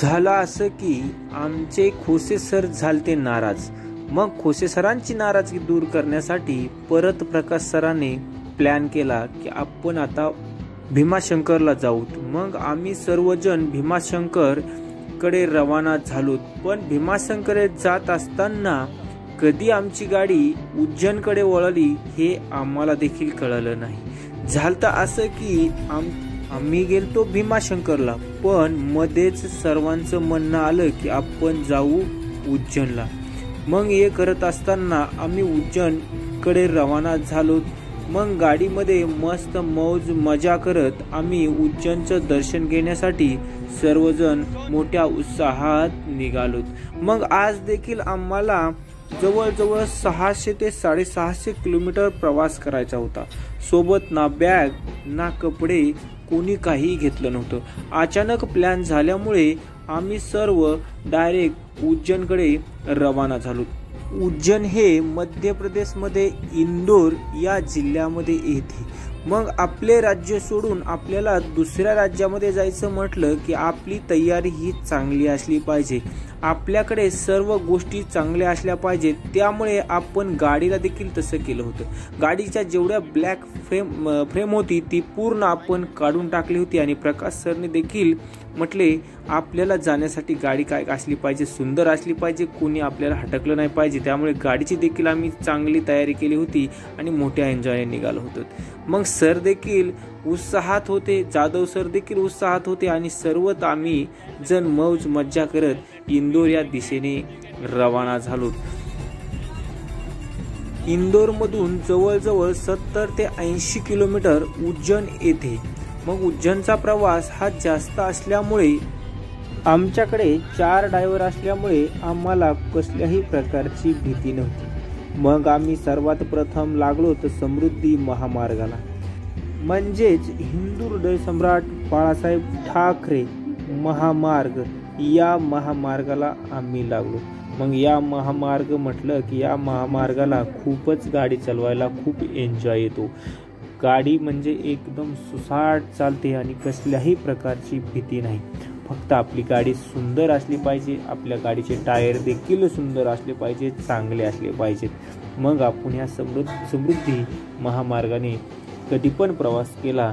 झालं असं की आमचे खोसे सर झालते नाराज। मग खोसे सरांची नाराजगी दूर करण्यासाठी परत प्रकाश सरांनी प्लॅन केला की आपण आता भीमाशंकरला जाऊ। मग आम्ही सर्वजण भीमाशंकर कडे रवाना झालो। पण भीमाशंकर जात असताना कधी आमची गाडी उज्जैनकडे वळली हे आम्हाला देखील कळलं नाही। झालं असं की आम्ही गेलतो भीमाशंकरला, पण मध्येच सर्वांचं म्हणणं आलं की आपण जाऊ उज्जैनला। मग हे करत असताना आम्ही उज्जैनकडे रवाना झालो। मग गाडीमध्ये मस्त मौज मजा करत आम्ही उज्जैनचं दर्शन घेण्यासाठी सर्वजण मोठ्या उत्साहात निघालो। मग आज देखील आम्हाला जवळजवळ 600 ते 650 किलोमीटर प्रवास करायचा होता। सोबत ना बॅग ना कपडे, कोणी काही घेतलं नव्हतं। अचानक प्लॅन झाल्यामुळे आम्ही सर्व डायरेक्ट उज्जैनकडे रवाना झालो। उज्जैन हे मध्य प्रदेशमध्ये इंदोर या जिल्ह्यामध्ये येते। मग आपले राज्य सोडून आपल्याला दुसऱ्या राज्यामध्ये जायचं म्हटलं की आपली तयारी ही चांगली असली पाहिजे। आपल्याकडे सर्व गोष्टी चांगल्या असल्या पाहिजेत। त्यामुळे आपण गाडीला देखील तसं केलं होतं। गाडीच्या जेवढ्या ब्लॅक फ्रेम होती ती पूर्ण आपण काढून टाकली होती आणि प्रकाश सरने देखील म्हटले आपल्याला जाण्यासाठी गाडी काय असली पाहिजे, सुंदर असली पाहिजे, कोणी आपल्याला हटकलं नाही पाहिजे। त्यामुळे गाडीची देखील आम्ही चांगली तयारी केली होती आणि मोठ्या एन्जॉयने निघालो होतो। मग सर देखील उत्साहात होते, जाधव सर देखील उत्साहात होते आणि सर्वच आम्ही जण मौज मज्जा करत इंदोर या दिशेने रवाना झालो। इंदोर मधून जवळजवळ 70 ते 80 किलोमीटर उज्जैन येथे। मग उज्जैनचा प्रवास हा जास्त असल्यामुळे आमच्याकडे 4 ड्रायव्हर असल्यामुळे आम्हाला कसल्याही प्रकारची भीती नव्हती। मग आम्ही सर्वात प्रथम लागलो तर समृद्धी महामार्गाला, म्हणजेच हिंदू हृदय सम्राट बाळासाहेब ठाकरे महामार्ग, या महामार्गाला आम्ही लागलो। मग या महामार्ग म्हटलं की या महामार्गाला खूपच गाडी चालवायला खूप एन्जॉय येतो। गाडी म्हणजे एकदम सुसाट चालते आणि कसल्याही प्रकारची भीती नाही। फक्त आपली गाडी सुंदर असली पाहिजे, आपल्या गाडीचे टायर देखील सुंदर असले पाहिजेत, चांगले असले पाहिजेत। मग आपण या समृद्धी महामार्गाने कधी पण प्रवास केला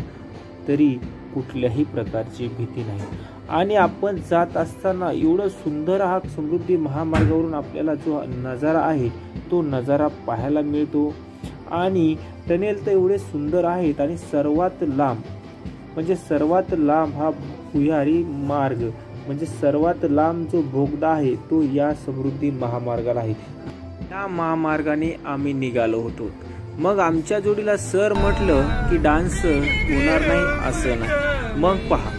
तरी कुठल्याही प्रकारची भीती नाही। आणि आपण जात असताना एवढं सुंदर हा समृद्धी महामार्गावरून आपल्याला जो नजारा आहे तो नजारा पाहायला मिळतो। आणि टनेल तर एवढे सुंदर आहेत आणि सर्वात लांब हा भुयारी मार्ग, म्हणजे सर्वात लांब जो बोगदा आहे तो या समृद्धी महामार्गाला आहे। या महामार्गाने आम्ही निघालो होतो। मग आमच्या जोडीला सर म्हटलं की डान्स होणार नाही असं नाही। मग पहा,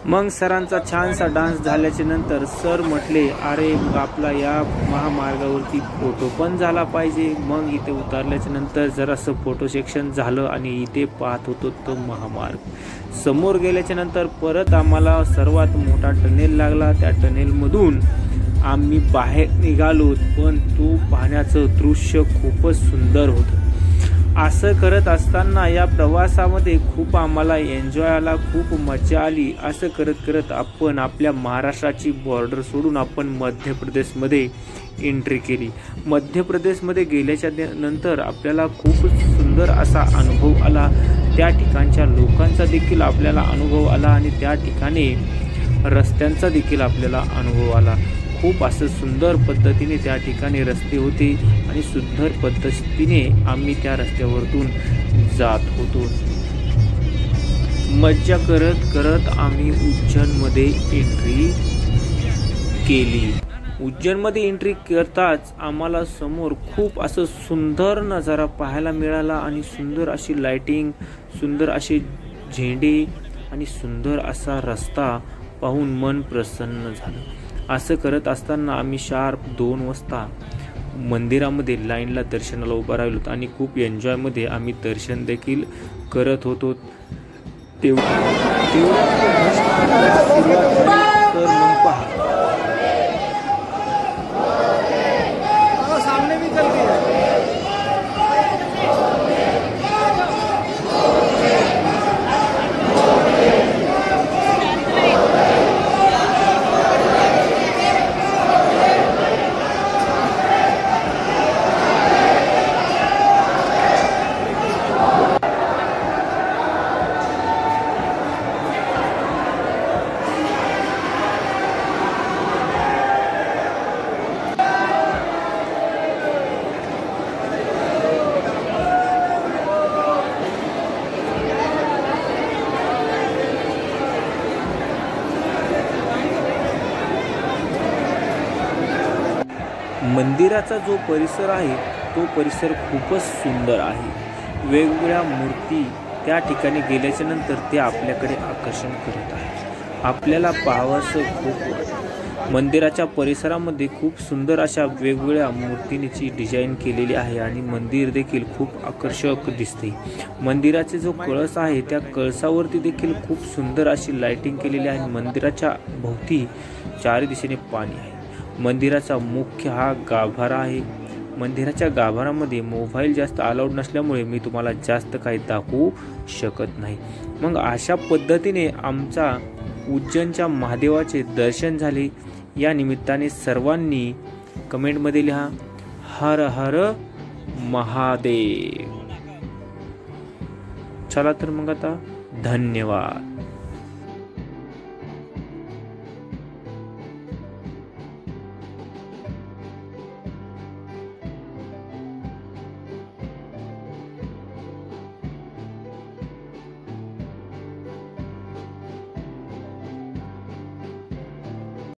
मग सरांचा छानसा डान्स झाल्याच्या नंतर सर म्हटले अरे मग आपला या महामार्गावरती फोटो पण झाला पाहिजे। मग इथे उतरल्याच्या नंतर जरासं फोटो सेक्शन झालं आणि इथे पाहत होतो तो महामार्ग। समोर गेल्याच्या नंतर परत आम्हाला सर्वात मोठा टनेल लागला। त्या टनेलमधून आम्ही बाहेर निघालो, पण तो पाहण्याचं दृश्य खूपच सुंदर होतं। असं करत असताना या प्रवासामध्ये खूप आम्हाला एन्जॉय आला, खूप मजा आली। असं करत करत आपण आपल्या महाराष्ट्राची बॉर्डर सोडून आपण मध्य प्रदेशमध्ये एंट्री केली। मध्य प्रदेशमध्ये गेल्याच्या नंतर आपल्याला खूप सुंदर असा अनुभव आला। त्या ठिकाणच्या लोकांचा देखील आपल्याला अनुभव आला आणि त्या ठिकाणी रस्त्यांचा देखील आपल्याला अनुभव आला। खूप असं सुंदर पद्धतीने त्या ठिकाणी रस्ते होते आणि सुंदर पद्धतीने आम्ही त्या रस्त्यावरतून जात होतो। मज्जा करत करत आम्ही उज्जैनमध्ये एंट्री केली। उज्जैनमध्ये एंट्री करताच आम्हाला समोर खूप असं सुंदर नजारा पाहायला मिळाला आणि सुंदर अशी लाइटिंग, सुंदर असे झेंडे आणि सुंदर असा रस्ता पाहून मन प्रसन्न झालं। असं करत असताना आम्ही शार्प 2 वाजता मंदिरामध्ये लाईनला दर्शनाला उभा राहिलो आणि खूप एन्जॉयमध्ये आम्ही दर्शन देखील करत होतो। तर मग पहा मंदिराचा जो परिसर आहे तो परिसर खूपच सुंदर आहे. वेगवेगळ्या मूर्ती त्या ठिकाणी गेल्याच्या नंतर ते आपल्याकडे आकर्षण करत आहे. आपल्याला पाहावंसं खूप वाटतं. मंदिराच्या परिसरामध्ये खूप सुंदर अशा वेगवेगळ्या मूर्तींची डिझाईन केलेली आहे आणि मंदिर देखील खूप आकर्षक दिसते. मंदिराचे जो कळस आहे त्या कळसावरती देखील खूप सुंदर अशी लाइटिंग केलेली आहे. मंदिराच्या भोवती चारी दिशेने पाणी आहे. मंदिराचा मुख्य हा गाभारा आहे. मंदिराच्या गाभारामध्ये मोबाईल जास्त अलाउड नसल्यामुळे मी तुम्हाला जास्त काही दाखवू शकत नाही. मग अशा पद्धतीने आमचा उज्जैनच्या महादेवाचे दर्शन झाले. या निमित्ताने सर्वांनी कमेंटमध्ये लिहा हर हर महादेव. चला तर मग आता धन्यवाद.